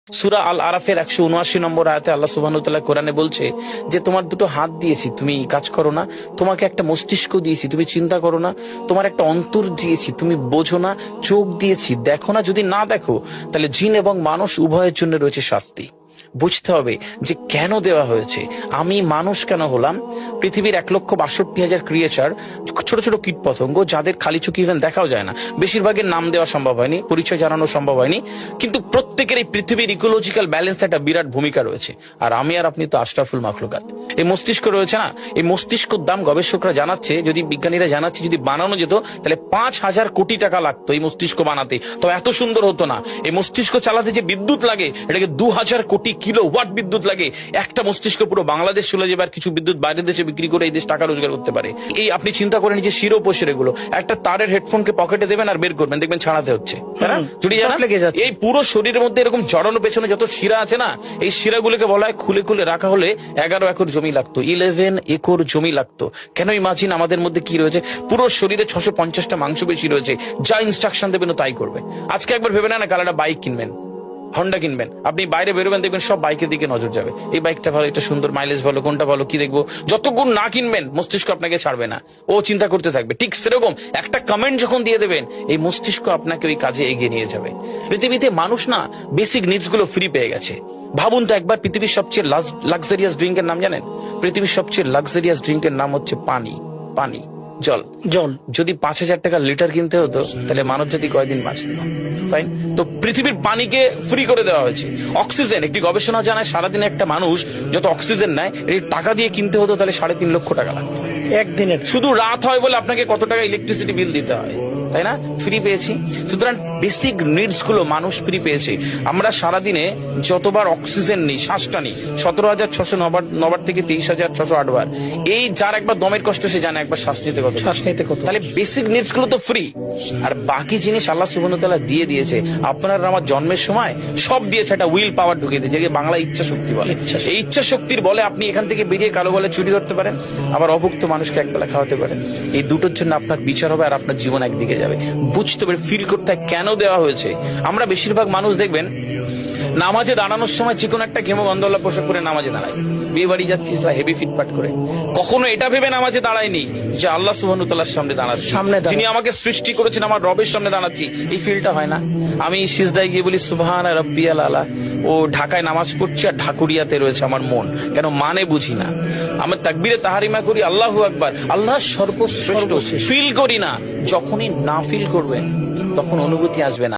সূরা আল আরাফের 179 নম্বর আয়াতে আল্লাহ সুবহানাহু ওয়া তাআলা কোরআনে বলছে যে তোমার দুটো হাত দিয়েছি, তুমি কাজ করো না। তোমাকে একটা মস্তিষ্ক দিয়েছি, তুমি চিন্তা করো না। তোমার একটা অন্তর দিয়েছি, তুমি বোঝো না। চোখ দিয়েছি, দেখো না। যদি না দেখো তাহলে জিন এবং মানুষ উভয়ের জন্য রয়েছে শাস্তি। বুঝতে হবে যে কেন দেওয়া হয়েছে। আমি মানুষ কেন হলাম? পৃথিবীর 1,62,000 ক্রিয়েচার, ছোট ছোট কীট পতঙ্গ, যাদের খালি চোখে ইভেন দেখাও যায় না, বেশিরভাগের নাম দেওয়া সম্ভব হয়নি, পরিচয় জানানো সম্ভব হয়নি, কিন্তু প্রত্যেকের এই পৃথিবীর ইকোলজিক্যাল ব্যালেন্স একটা বিরাট ভূমিকা রয়েছে। আর আমি আর আপনি তো আশরাফুল মাখলুকাত। এই মস্তিষ্ক রয়েছে না, এই মস্তিষ্কর দাম গবেষকরা জানাচ্ছে, যদি বিজ্ঞানীরা জানাচ্ছে, যদি বানানো যেত তাহলে 5,000 কোটি টাকা লাগতো এই মস্তিষ্ক বানাতে। তো এত সুন্দর হতো না। এই মস্তিষ্ক চালাতে যে বিদ্যুৎ লাগে, এটাকে 2,000 কোটি কিলোওয়াট বিদ্যুৎ লাগে। একটা মস্তিষ্ক পুরো বাংলাদেশ চলে যাবে, আর কিছু বিদ্যুৎ বাইরের দেশে বিক্রি করে এই দেশ টাকা রোজগার করতে পারে। এই আপনি চিন্তা করেন যে শিরোপোষের এগুলো, একটা তারের হেডফোনকে পকেটে দেবেন আর বের করবেন, দেখবেন ছাড়াতে হচ্ছে, তাই না? জুড়ে যাচ্ছে। এই পুরো শরীরের মধ্যে এরকম জড়ানো পেছনে যত শিরা আছে না, এই শিরাগুলোকে বলা হয় খুলে খুলে রাখা হলে 11 একর জমি লাগতো, 11 একর জমি লাগতো। কেন ইমাজিন আমাদের মধ্যে কি রয়েছে? পুরো শরীরে 650টা মাংসপেশি রয়েছে, যা ইনস্ট্রাকশন দেবেন তাই করবে। আজকে একবার ভেবে না কালারটা বাইক কিনবেন, হন্ডা কিনবেন, আপনি বাইরে বেরোবেন, দেখবেন সব বাইকের দিকে নজর যাবে। এই বাইকটা ভালো, এটা সুন্দর, মাইলেজ ভালো, কোনটা ভালো, কি দেখবো। যতক্ষণ না কিনবেন মস্তিষ্ক আপনাকে ছাড়বে না, ও চিন্তা করতে থাকবে। ঠিক সেরকম একটা কমেন্ট যখন দিয়ে দেবেন, এই মস্তিষ্ক আপনাকে ওই কাজে এগিয়ে নিয়ে যাবে। পৃথিবীতে মানুষ না বেসিক নিডস গুলো ফ্রি পেয়ে গেছে। ভাবুন তো একবার, পৃথিবীর সবচেয়ে লাক্সারিয়াস ড্রিঙ্কের নাম জানেন? পৃথিবীর সবচেয়ে লাক্সারিয়াস ড্রিঙ্কের নাম হচ্ছে পানি। পানি, জল। যদি 5,000 টাকা লিটার কিনতে হতো তাহলে মানব জাতি কয়দিন বাঁচত? ফাইন। তো পৃথিবীর পানিকে ফ্রি করে দেওয়া হয়েছে। অক্সিজেন, একটি গবেষণা জানায় সারাদিনে একটা মানুষ যত অক্সিজেন নেয়, এই টাকা দিয়ে কিনতে হতো তাহলে 3.5 লক্ষ টাকা লাগতো একদিনের। শুধু রাত হয় বলে আপনাকে কত টাকা ইলেকট্রিসিটি বিল দিতে হয়, তাই না? ফ্রি পেয়েছি। সুতরাং বেসিক নিডস গুলো মানুষ ফ্রি পেয়েছে। আমরা সারাদিনে যতবার অক্সিজেন নিই, শ্বাসটা নিই, 17,600 9 থেকে 23,608 বার। এই যার একবার দমের কষ্ট সে জানে একবার শ্বাস নিতে কত। তাহলে বেসিক নিডস গুলো তো ফ্রি। আর বাকি জিনিস আল্লাহ সুবহানাহু ওয়া তাআলা দিয়ে দিয়েছে। আপনার আমার জন্মের সময় সব দিয়েছে, একটা উইল পাওয়ার ঢুকিয়ে দিয়েছে, যেটাকে বাংলা ইচ্ছা শক্তি বলে। এই ইচ্ছা শক্তির বলে আপনি এখান থেকে বেরিয়ে কালো বলে চুরি করতে পারেন, আবার অভুক্ত মানুষকে একবেলা খাওয়াতে পারেন। এই দুটোর জন্য আপনার বিচার হবে আর আপনার জীবন একদিকে যাবে। বুঝতে পারে, ফিল করতে কেন দেওয়া হয়েছে। আমরা বেশিরভাগ মানুষ দেখবেন নামাজে দাঁড়ানোর সময় চিকন একটা ঘেমো গন্ধওয়ালা পোশাক করে নামাজে দাঁড়ায়। বিয়ে বাড়ি যাচ্ছি হেভি ফিটপাট করে। কখনো এটা ভেবে নামাজে দাঁড়ায়নি যে আল্লাহ সুবহানাহু ওয়া তাআলার সামনে দাঁড়াচ্ছি, যিনি আমাকে সৃষ্টি করেছেন, আমার রবের সামনে দাঁড়াচ্ছি। এই ফিলটা হয় না। আমি সিজদায় গিয়ে বলি সুবহান রাব্বিয়াল আলা। ও ঢাকায় নামাজ পড়ছি আর ঢাকুরিয়াতে রয়েছে আমার মন, কেন মানে বুঝি না। আমার তাকবীরে তাহারিমা করি আল্লাহু আকবার, আল্লাহ সর্বশ্রেষ্ঠ, ফিল করি না। যখনই না ফিল করবেন তখন অনুভূতি আসবে না।